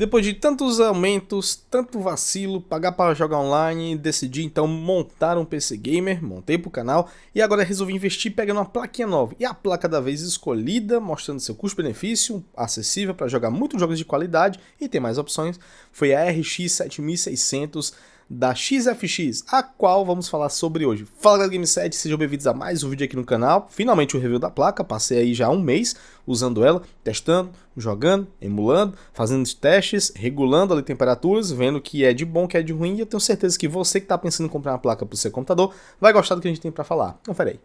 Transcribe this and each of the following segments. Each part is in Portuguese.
Depois de tantos aumentos, tanto vacilo, pagar para jogar online, decidi então montar um PC Gamer, montei pro canal e agora resolvi investir pegando uma plaquinha nova. E a placa da vez escolhida, mostrando seu custo-benefício, acessível para jogar muitos jogos de qualidade e ter mais opções, foi a RX 7600 da XFX, a qual vamos falar sobre hoje. Fala galera do Game7, sejam bem-vindos a mais um vídeo aqui no canal. Finalmente o review da placa, passei aí já um mês usando ela, testando, jogando, emulando, fazendo testes, regulando ali temperaturas, vendo o que é de bom, o que é de ruim, e eu tenho certeza que você que está pensando em comprar uma placa para o seu computador vai gostar do que a gente tem para falar. Confere aí.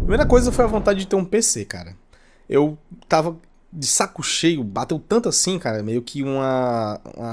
Primeira coisa foi a vontade de ter um PC, cara. Eu tava de saco cheio, bateu tanto assim, cara, meio que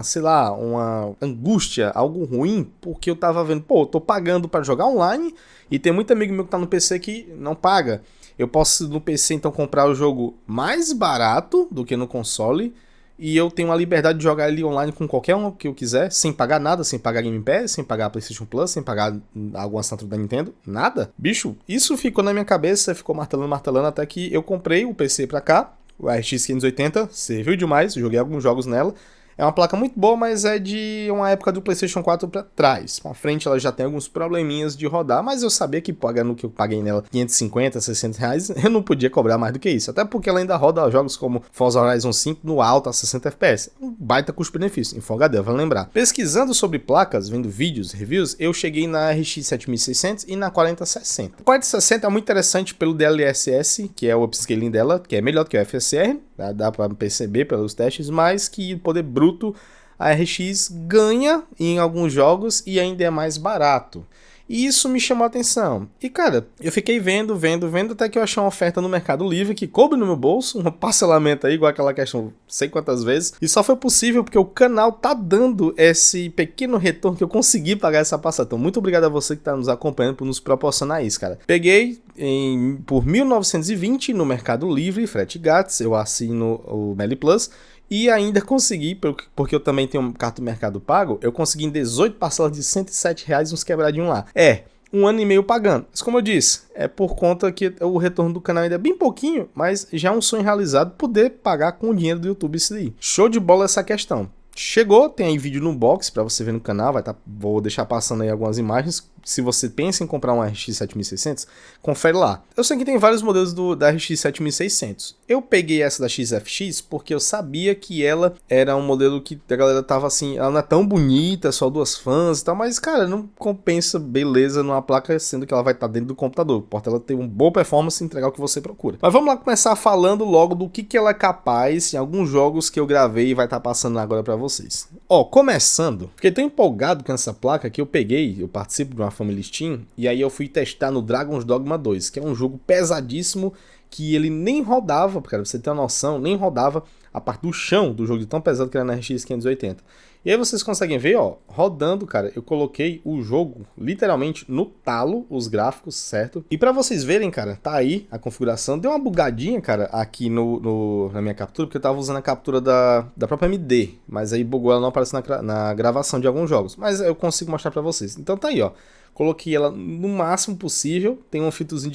sei lá, uma angústia, algo ruim, porque eu tava vendo, pô, eu tô pagando pra jogar online e tem muito amigo meu que tá no PC que não paga. Eu posso no PC então comprar o jogo mais barato do que no console e eu tenho a liberdade de jogar ele online com qualquer um que eu quiser, sem pagar nada, sem pagar Game Pass, sem pagar PlayStation Plus, sem pagar alguma assinatura da Nintendo, nada. Bicho, isso ficou na minha cabeça, ficou martelando, até que eu comprei o PC pra cá. O RX 580 serviu demais, joguei alguns jogos nela. É uma placa muito boa, mas é de uma época do PlayStation 4 pra trás. Pra frente ela já tem alguns probleminhas de rodar, mas eu sabia que pagando o que eu paguei nela, 550, 600 reais, eu não podia cobrar mais do que isso. Até porque ela ainda roda jogos como Forza Horizon 5 no alto a 60 FPS. Um baita custo-benefício, em Full HD, vale lembrar. Pesquisando sobre placas, vendo vídeos, reviews, eu cheguei na RX 7600 e na 4060. A 4060 é muito interessante pelo DLSS, que é o upscaling dela, que é melhor do que o FSR, dá pra perceber pelos testes, mas que poder bruto a RX ganha em alguns jogos e ainda é mais barato. E isso me chamou a atenção. E cara, eu fiquei vendo, até que eu achei uma oferta no Mercado Livre que coube no meu bolso, um parcelamento aí, igual aquela questão, não sei quantas vezes. E só foi possível porque o canal tá dando esse pequeno retorno que eu consegui pagar essa parcela. Então muito obrigado a você que tá nos acompanhando por nos proporcionar isso, cara. Peguei por 1.920 no Mercado Livre, frete grátis, eu assino o Meli Plus. E ainda consegui, porque eu também tenho um cartão Mercado Pago, eu consegui em 18 parcelas de R$107 uns quebradinhos lá. Um ano e meio pagando. Mas como eu disse, é por conta que o retorno do canal ainda é bem pouquinho, mas já é um sonho realizado poder pagar com o dinheiro do YouTube isso daí. Show de bola essa questão. Chegou, tem aí vídeo no box pra você ver no canal, vou deixar passando aí algumas imagens. Se você pensa em comprar uma RX 7600, confere lá. Eu sei que tem vários modelos da RX 7600. Eu peguei essa da XFX porque eu sabia que ela era um modelo que a galera tava assim, ela não é tão bonita, só duas fãs e tal, mas cara, não compensa beleza numa placa, sendo que ela vai estar dentro do computador. Importa ela ter uma boa performance e entregar o que você procura. Mas vamos lá começar falando logo do que ela é capaz em alguns jogos que eu gravei e vai estar passando agora pra vocês. Começando, fiquei tão empolgado com essa placa que eu participo de uma Family Steam, e aí eu fui testar no Dragon's Dogma 2, que é um jogo pesadíssimo, que ele nem rodava, cara, pra você ter uma noção, nem rodava a parte do chão do jogo de tão pesado que era na RX 580. E aí vocês conseguem ver, rodando, cara, eu coloquei o jogo literalmente no talo, os gráficos, certo? E pra vocês verem, cara, tá aí a configuração. Deu uma bugadinha, cara, aqui na minha captura, porque eu tava usando a captura da própria AMD, mas aí bugou, ela não aparece na gravação de alguns jogos. Mas eu consigo mostrar pra vocês. Então tá aí, coloquei ela no máximo possível. Tem um filtrozinho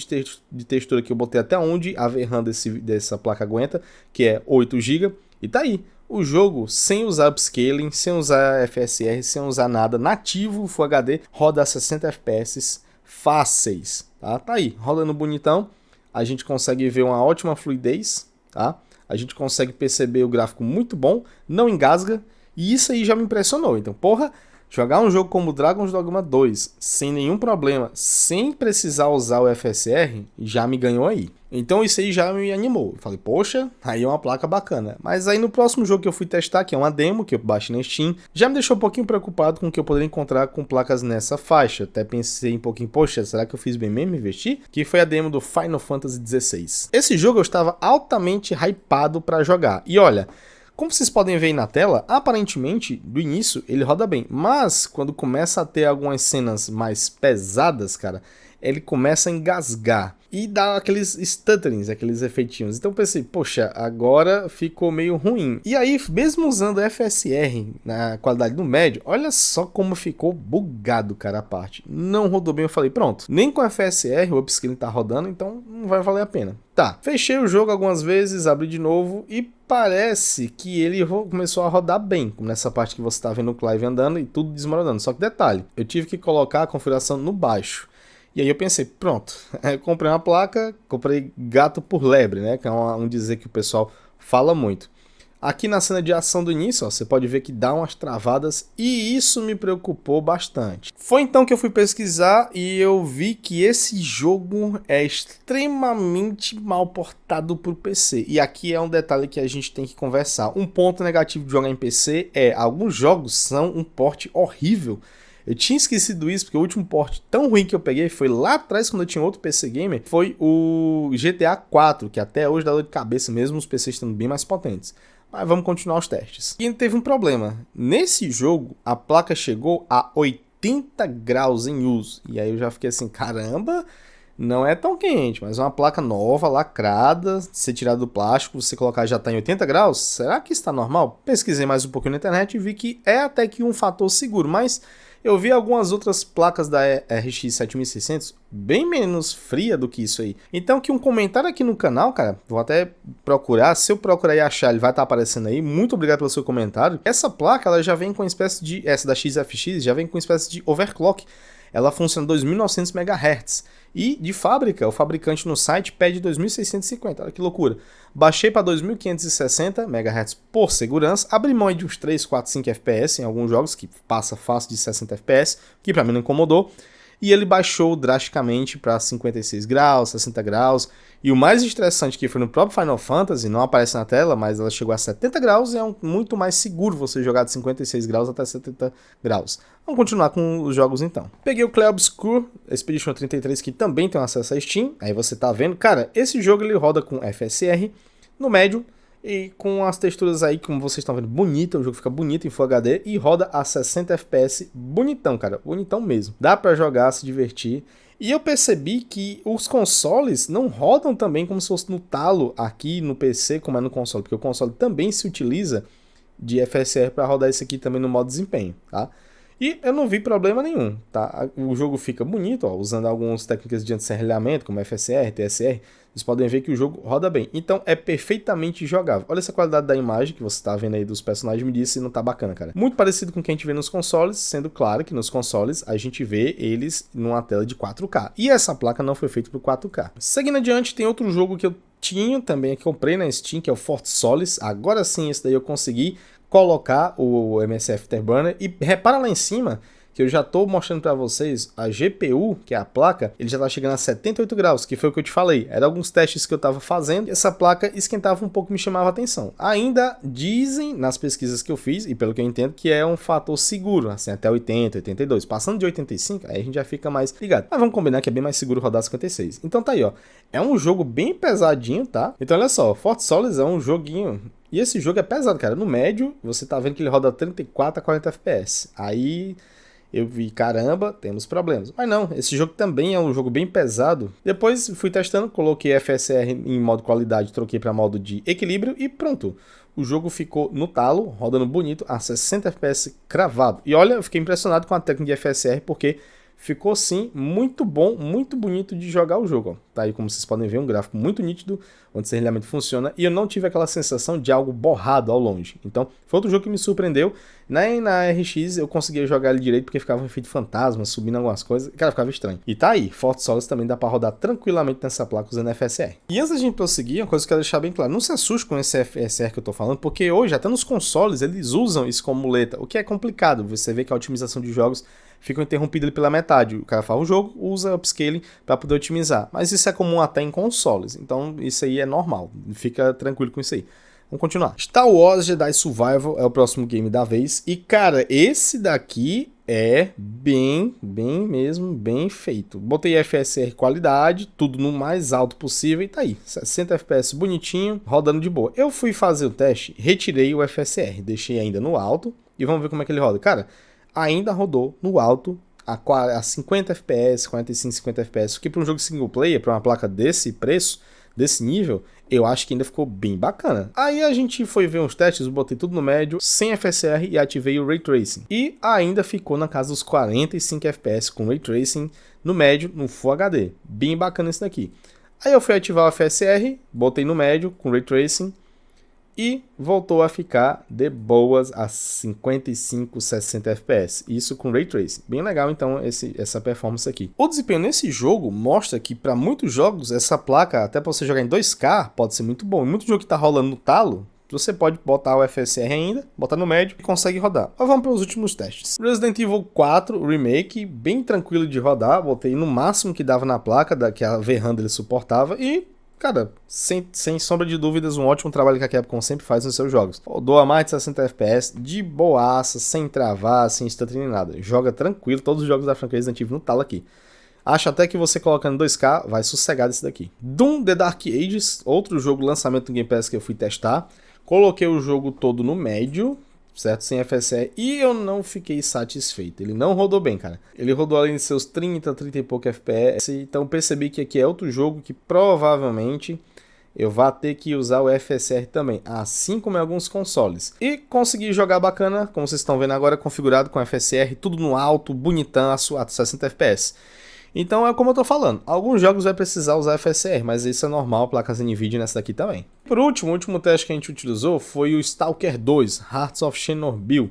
de textura que eu botei até onde a VRAM dessa placa aguenta, que é 8 GB. E tá aí. O jogo, sem usar upscaling, sem usar FSR, sem usar nada, nativo Full HD, roda a 60 FPS fáceis, tá? Tá aí, rodando bonitão. A gente consegue ver uma ótima fluidez, tá? A gente consegue perceber o gráfico muito bom, não engasga. E isso aí já me impressionou. Então, porra, jogar um jogo como Dragon's Dogma 2 sem nenhum problema, sem precisar usar o FSR, já me ganhou aí. Então isso aí já me animou. Eu falei, poxa, aí é uma placa bacana. Mas aí no próximo jogo que eu fui testar, que é uma demo, que eu baixei na Steam, já me deixou um pouquinho preocupado com o que eu poderia encontrar com placas nessa faixa. Até pensei um pouquinho, poxa, será que eu fiz bem mesmo investir? Que foi a demo do Final Fantasy XVI. Esse jogo eu estava altamente hypado para jogar. E olha, como vocês podem ver aí na tela, aparentemente, do início, ele roda bem. Mas, quando começa a ter algumas cenas mais pesadas, cara, ele começa a engasgar. e dá aqueles stutterings, aqueles efeitinhos. Então eu pensei, poxa, agora ficou meio ruim. E aí, mesmo usando FSR na qualidade do médio, olha só como ficou bugado, cara, a parte. Não rodou bem, eu falei, pronto, nem com FSR o upscaling tá rodando, então não vai valer a pena. Tá, fechei o jogo algumas vezes, abri de novo e parece que ele começou a rodar bem, como nessa parte que você tá vendo o Clive andando e tudo desmoronando. Só que detalhe, eu tive que colocar a configuração no baixo. E aí eu pensei, pronto, eu comprei uma placa, comprei gato por lebre, né, que é um dizer que o pessoal fala muito. Aqui na cena de ação do início, ó, você pode ver que dá umas travadas e isso me preocupou bastante. Foi então que eu fui pesquisar e eu vi que esse jogo é extremamente mal portado para o PC. E aqui é um detalhe que a gente tem que conversar. Um ponto negativo de jogar em PC é alguns jogos são um porte horrível. Eu tinha esquecido isso, porque o último port tão ruim que eu peguei foi lá atrás, quando eu tinha outro PC Gamer, foi o GTA 4, que até hoje dá dor de cabeça mesmo, os PCs estão bem mais potentes. Mas vamos continuar os testes. E teve um problema. Nesse jogo, a placa chegou a 80 graus em uso. E aí eu já fiquei assim, caramba, não é tão quente, mas uma placa nova, lacrada, ser tirada do plástico, você colocar já está em 80 graus, será que está normal? Pesquisei mais um pouquinho na internet e vi que é até que um fator seguro, mas eu vi algumas outras placas da RX 7600 bem menos fria do que isso aí. Então que um comentário aqui no canal, cara, vou até procurar, se eu procurar e achar, ele vai estar aparecendo aí. Muito obrigado pelo seu comentário. Essa placa, ela já vem com uma espécie de, essa da XFX, já vem com uma espécie de overclock. Ela funciona 2.900 MHz. E de fábrica, o fabricante no site pede 2.650. Olha que loucura. Baixei para 2.560 MHz por segurança. Abri mão de uns 3, 4, 5 FPS em alguns jogos, que passa fácil de 60 FPS, que para mim não incomodou. E ele baixou drasticamente para 56 graus, 60 graus. E o mais estressante que foi no próprio Final Fantasy, não aparece na tela, mas ela chegou a 70 graus e é muito mais seguro você jogar de 56 graus até 70 graus. Vamos continuar com os jogos então. Peguei o Clair Obscur Expedition 33, que também tem acesso a Steam. Aí você tá vendo, cara, esse jogo ele roda com FSR no médio, e com as texturas aí, como vocês estão vendo, bonita, o jogo fica bonito em Full HD e roda a 60 FPS, bonitão, cara, bonitão mesmo. Dá pra jogar, se divertir. E eu percebi que os consoles não rodam também como se fosse no talo aqui no PC, como é no console, porque o console também se utiliza de FSR para rodar isso aqui também no modo desempenho, tá? E eu não vi problema nenhum, tá? O jogo fica bonito, ó, usando algumas técnicas de anti-serrilhamento, como FSR, TSR. Vocês podem ver que o jogo roda bem. Então é perfeitamente jogável. Olha essa qualidade da imagem que você tá vendo aí dos personagens, me disse se não tá bacana, cara. Muito parecido com o que a gente vê nos consoles, sendo claro que nos consoles a gente vê eles numa tela de 4K. E essa placa não foi feita pro 4K. Seguindo adiante, tem outro jogo que eu tinha também, que comprei na Steam, que é o Fort Solis. Agora sim, esse daí eu consegui colocar o MSI Afterburner e repara lá em cima que eu já estou mostrando para vocês a GPU, que é a placa, ele já está chegando a 78 graus, que foi o que eu te falei. Era alguns testes que eu estava fazendo e essa placa esquentava um pouco, me chamava a atenção. Ainda dizem nas pesquisas que eu fiz, e pelo que eu entendo, que é um fator seguro, assim, até 80, 82. Passando de 85, aí a gente já fica mais ligado. Mas vamos combinar que é bem mais seguro rodar 56. Então tá aí, ó. É um jogo bem pesadinho, tá? Então olha só, Fort Solis é um joguinho. E esse jogo é pesado, cara. No médio, você tá vendo que ele roda 34 a 40 FPS. Aí eu vi, caramba, temos problemas. Mas não, esse jogo também é um jogo bem pesado. Depois fui testando, coloquei FSR em modo qualidade, troquei para modo de equilíbrio e pronto. O jogo ficou no talo, rodando bonito, a 60 FPS cravado. E olha, eu fiquei impressionado com a técnica de FSR, porque ficou sim muito bom, muito bonito de jogar o jogo. Ó. Tá aí como vocês podem ver, um gráfico muito nítido, onde o serrilhamento funciona, e eu não tive aquela sensação de algo borrado ao longe. Então, foi outro jogo que me surpreendeu. Nem na RX eu conseguia jogar ele direito, porque ficava um efeito fantasma, subindo algumas coisas, cara, ficava estranho. E tá aí, Fort Solis também dá pra rodar tranquilamente nessa placa usando FSR. E antes da gente prosseguir, uma coisa que eu quero deixar bem claro, não se assuste com esse FSR que eu tô falando, porque hoje, até nos consoles, eles usam isso como muleta, o que é complicado. Você vê que a otimização de jogos fica interrompida pela metade. O cara faz o jogo, usa upscaling para poder otimizar. Mas isso é comum até em consoles, então isso aí é normal. Fica tranquilo com isso aí. Vamos continuar. Star Wars Jedi Survival é o próximo game da vez. E cara, esse daqui é bem mesmo, bem feito. Botei FSR qualidade, tudo no mais alto possível e tá aí. 60 FPS bonitinho, rodando de boa. Eu fui fazer o teste, retirei o FSR, deixei ainda no alto e vamos ver como é que ele roda. Cara, ainda rodou no alto a 50 FPS, 45, 50 FPS, que para um jogo single player, para uma placa desse preço, desse nível, eu acho que ainda ficou bem bacana. Aí a gente foi ver uns testes, eu botei tudo no médio, sem FSR e ativei o Ray Tracing. E ainda ficou na casa dos 45 FPS com Ray Tracing no médio, no Full HD. Bem bacana isso daqui. Aí eu fui ativar o FSR, botei no médio com Ray Tracing e voltou a ficar de boas a 55, 60 FPS. Isso com Ray Tracing. Bem legal então essa performance aqui. O desempenho nesse jogo mostra que para muitos jogos essa placa, até para você jogar em 2K, pode ser muito bom. Muito jogo que tá rolando no talo, você pode botar o FSR ainda, botar no médio e consegue rodar. Mas vamos para os últimos testes. Resident Evil 4 Remake, bem tranquilo de rodar. Botei no máximo que dava na placa, que a VRAM suportava e... cara, sem sombra de dúvidas, um ótimo trabalho que a Capcom sempre faz nos seus jogos. Rodou a mais de 60 FPS, de boaça, sem travar, sem stutter nem nada. Joga tranquilo, todos os jogos da franquia Resident Evil no talo aqui. Acho até que você colocando 2K, vai sossegar desse daqui. Doom The Dark Ages, outro jogo lançamento do Game Pass que eu fui testar. Coloquei o jogo todo no médio, certo? Sem FSR, e eu não fiquei satisfeito. Ele não rodou bem, cara. Ele rodou ali em seus 30 e pouco FPS, então percebi que aqui é outro jogo que provavelmente eu vou ter que usar o FSR também, assim como em alguns consoles. E consegui jogar bacana, como vocês estão vendo agora, configurado com FSR, tudo no alto, bonitão, a 60 FPS. Então é como eu tô falando, alguns jogos vai precisar usar FSR, mas isso é normal, placas NVIDIA nessa daqui também. Por último, o último teste que a gente utilizou foi o Stalker 2, Hearts of Chernobyl,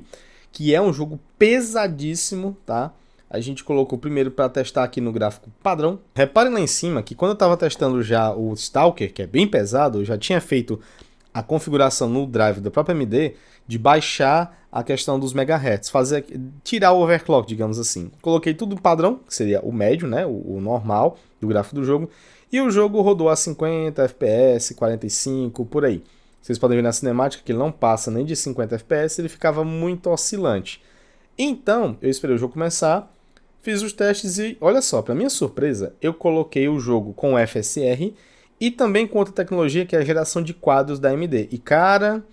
que é um jogo pesadíssimo, tá? A gente colocou primeiro para testar aqui no gráfico padrão. Reparem lá em cima que quando eu estava testando já o Stalker, que é bem pesado, eu já tinha feito a configuração no drive da própria AMD de baixar a questão dos megahertz, tirar o overclock, digamos assim. Coloquei tudo padrão, que seria o médio, né, o normal do gráfico do jogo, e o jogo rodou a 50 FPS, 45, por aí. Vocês podem ver na cinemática que ele não passa nem de 50 FPS, ele ficava muito oscilante. Então, eu esperei o jogo começar, fiz os testes e, olha só, para minha surpresa, eu coloquei o jogo com FSR e também com outra tecnologia que é a geração de quadros da AMD. E, cara,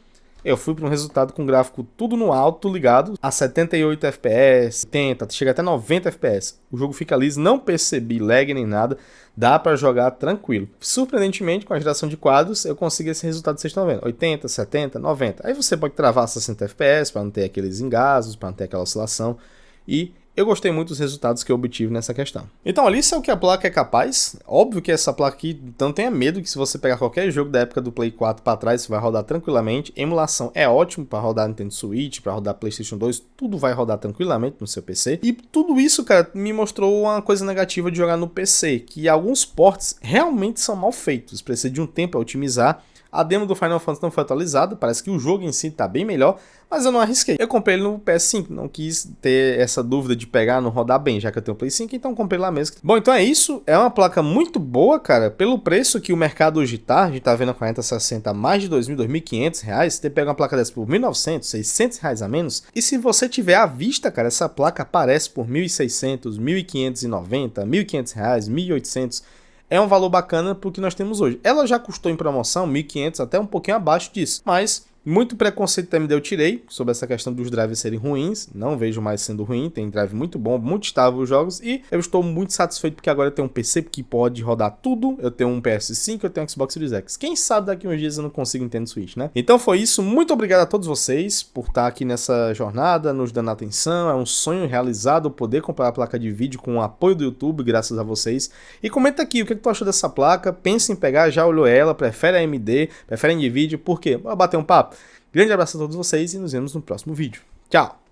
eu fui para um resultado com gráfico tudo no alto, ligado a 78 FPS, 70, chega até 90 FPS. O jogo fica liso, não percebi lag nem nada, dá para jogar tranquilo. Surpreendentemente, com a geração de quadros, eu consigo esse resultado que vocês estão vendo, 80, 70, 90. Aí você pode travar 60 FPS para não ter aqueles engasos, para não ter aquela oscilação e... eu gostei muito dos resultados que eu obtive nessa questão. Então, ali isso é o que a placa é capaz. Óbvio que essa placa aqui, não tenha medo que se você pegar qualquer jogo da época do Play 4 para trás, você vai rodar tranquilamente. Emulação é ótimo para rodar Nintendo Switch, para rodar PlayStation 2, tudo vai rodar tranquilamente no seu PC. E tudo isso, cara, me mostrou uma coisa negativa de jogar no PC, que alguns ports realmente são mal feitos. Precisa de um tempo para otimizar. A demo do Final Fantasy não foi atualizada, parece que o jogo em si está bem melhor, mas eu não arrisquei. Eu comprei ele no PS5, não quis ter essa dúvida de pegar, não rodar bem, já que eu tenho o Play 5, então comprei lá mesmo. Bom, então é isso, é uma placa muito boa, cara, pelo preço que o mercado hoje tá, a gente tá vendo a 4060 a mais de R$ 2.000, R$ 1.500, você pega uma placa dessa por R$ 1.900, R$ 600 a menos, e se você tiver à vista, cara, essa placa aparece por R$ 1.600, R$ 1.590, R$ 1.500, R$ 1.800, é um valor bacana pro que nós temos hoje. Ela já custou em promoção 1.500, até um pouquinho abaixo disso. Mas muito preconceito da AMD eu tirei sobre essa questão dos drives serem ruins. Não vejo mais sendo ruim. Tem drive muito bom, muito estável os jogos. E eu estou muito satisfeito porque agora eu tenho um PC que pode rodar tudo. Eu tenho um PS5, eu tenho um Xbox Series X. Quem sabe daqui uns dias eu não consigo Nintendo Switch, né? Então foi isso. Muito obrigado a todos vocês por estar aqui nessa jornada, nos dando atenção. É um sonho realizado poder comprar a placa de vídeo com o apoio do YouTube, graças a vocês. E comenta aqui o que tu achou dessa placa. Pensa em pegar, já olhou ela, prefere a AMD, prefere a NVIDIA, por quê? Bora bater um papo? Grande abraço a todos vocês e nos vemos no próximo vídeo. Tchau!